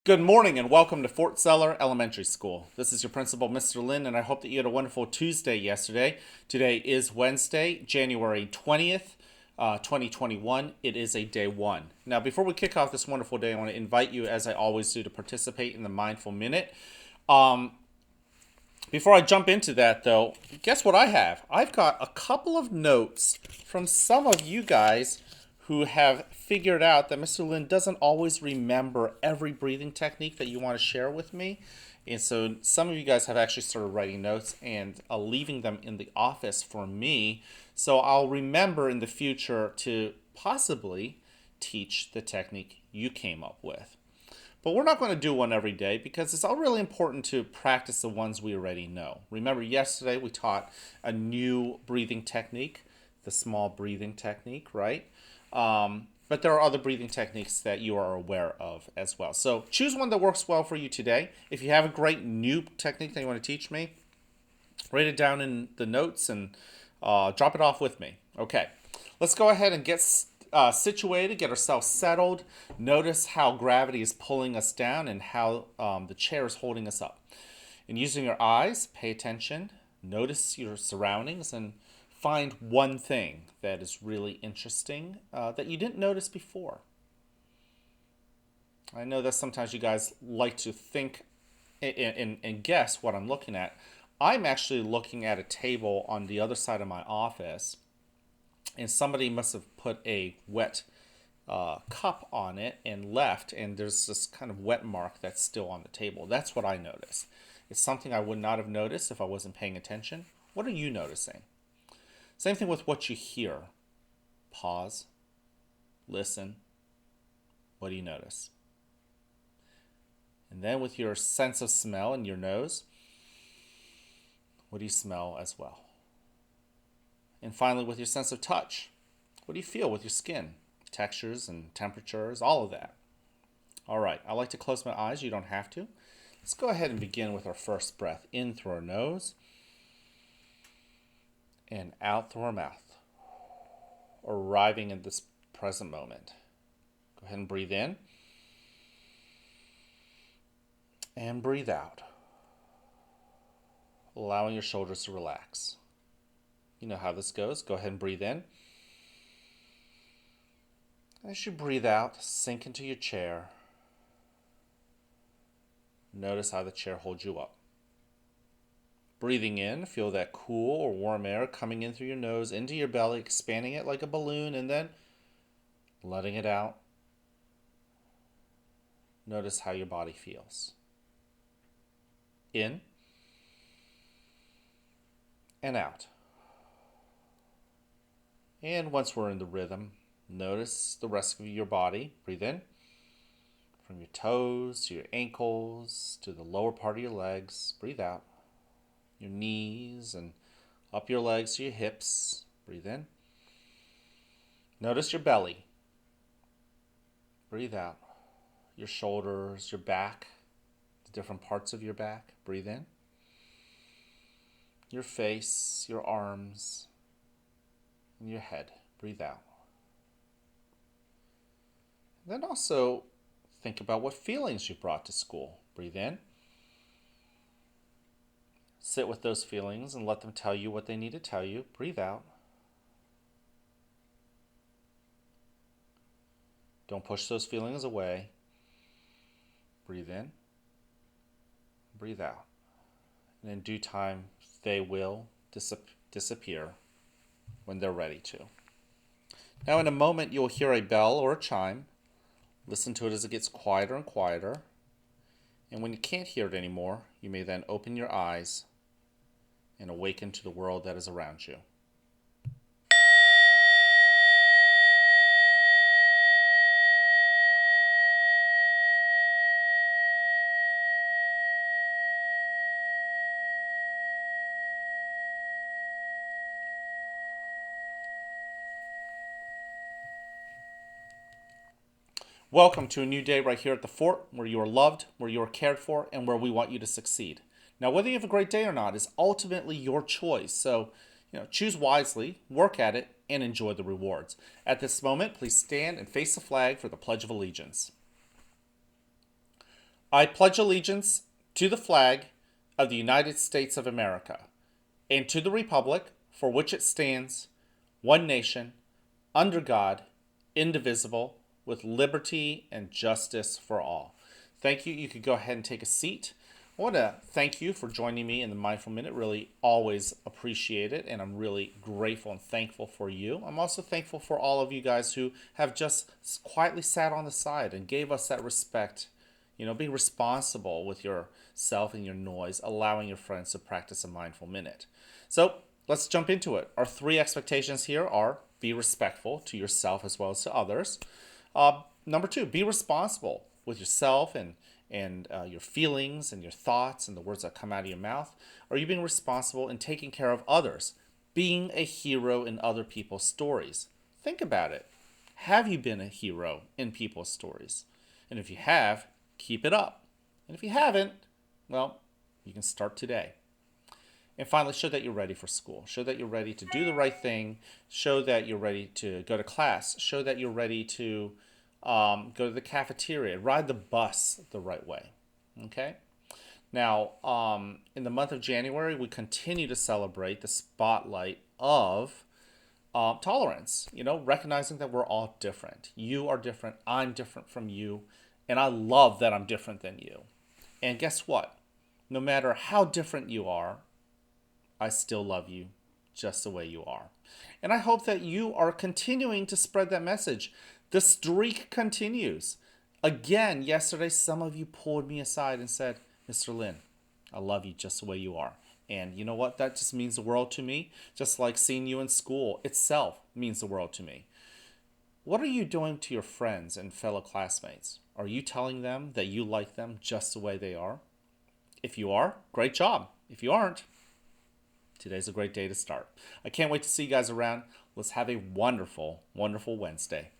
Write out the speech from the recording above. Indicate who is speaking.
Speaker 1: Good morning and welcome to Fort Zeller Elementary School. This is your principal, Mr. Lin, and I hope that you had a wonderful Tuesday yesterday. Today is Wednesday, January 20th, 2021. It is a day one. Now, before we kick off this wonderful day, I want to invite you, as I always do, to participate in the Mindful Minute. Before I jump into that, though, guess what I have? I've got a couple of notes from some of you guys who have figured out that Mr. Lin doesn't always remember every breathing technique that you want to share with me. And so some of you guys have actually started writing notes and leaving them in the office for me. So I'll remember in the future to possibly teach the technique you came up with. But we're not going to do one every day because it's all really important to practice the ones we already know. Remember, yesterday we taught a new breathing technique, the small breathing technique, right? But there are other breathing techniques that you are aware of as well. So choose one that works well for you today. If you have a great new technique that you want to teach me, write it down in the notes and drop it off with me. Okay, let's go ahead and get situated, get ourselves settled. Notice how gravity is pulling us down and how the chair is holding us up. And using your eyes, pay attention, notice your surroundings, and find one thing that is really interesting that you didn't notice before. I know that sometimes you guys like to think and guess what I'm looking at. I'm actually looking at a table on the other side of my office, and somebody must have put a wet cup on it and left, and there's this kind of wet mark that's still on the table. That's what I noticed. It's something I would not have noticed if I wasn't paying attention. What are you noticing? Same thing with what you hear. Pause, listen. What do you notice? And then with your sense of smell in your nose, what do you smell as well? And finally, with your sense of touch, what do you feel with your skin? Textures and temperatures, all of that. All right, I like to close my eyes. You don't have to. Let's go ahead and begin with our first breath in through our nose and out through our mouth, arriving in this present moment. Go ahead and breathe in and breathe out, allowing your shoulders to relax. You know how this goes. Go ahead and breathe in. As you breathe out, sink into your chair. Notice how the chair holds you up. Breathing in, feel that cool or warm air coming in through your nose, into your belly, expanding it like a balloon, and then letting it out. Notice how your body feels. In and out. And once we're in the rhythm, notice the rest of your body. Breathe in. From your toes to your ankles to the lower part of your legs. Breathe out. Your knees and up your legs to your hips. Breathe in. Notice your belly. Breathe out. Your shoulders, your back, the different parts of your back. Breathe in. Your face, your arms, and your head. Breathe out. Then also think about what feelings you brought to school. Breathe in. Sit with those feelings and let them tell you what they need to tell you. Breathe out. Don't push those feelings away. Breathe in. Breathe out. And in due time, they will disappear when they're ready to. Now, in a moment, you'll hear a bell or a chime. Listen to it as it gets quieter and quieter. And when you can't hear it anymore, you may then open your eyes and awaken to the world that is around you. Welcome to a new day right here at the fort, where you are loved, where you are cared for, and where we want you to succeed. Now, whether you have a great day or not is ultimately your choice. So, choose wisely, work at it, and enjoy the rewards. At this moment, please stand and face the flag for the Pledge of Allegiance. I pledge allegiance to the flag of the United States of America and to the republic for which it stands, one nation, under God, indivisible, with liberty and justice for all. Thank you. You could go ahead and take a seat. I want to thank you for joining me in the Mindful Minute. Really always appreciate it, and I'm really grateful and thankful for you. I'm also thankful for all of you guys who have just quietly sat on the side and gave us that respect. Being responsible with yourself and your noise, allowing your friends to practice a mindful minute. So let's jump into it. Our three expectations here are: be respectful to yourself as well as to others. Number two, be responsible with yourself and your feelings and your thoughts and the words that come out of your mouth. Are you being responsible in taking care of others? Being a hero in other people's stories. Think about it. Have you been a hero in people's stories? And if you have, keep it up. And if you haven't, well, you can start today. And finally, show that you're ready for school. Show that you're ready to do the right thing. Show that you're ready to go to class. Show that you're ready to go to the cafeteria. Ride the bus the right way. Okay? Now, in the month of January, we continue to celebrate the spotlight of tolerance. Recognizing that we're all different. You are different. I'm different from you. And I love that I'm different than you. And guess what? No matter how different you are, I still love you just the way you are. And I hope that you are continuing to spread that message. The streak continues. Again, yesterday, some of you pulled me aside and said, Mr. Lin, I love you just the way you are. And you know what? That just means the world to me. Just like seeing you in school itself means the world to me. What are you doing to your friends and fellow classmates? Are you telling them that you like them just the way they are? If you are, great job. If you aren't, today's a great day to start. I can't wait to see you guys around. Let's have a wonderful, wonderful Wednesday.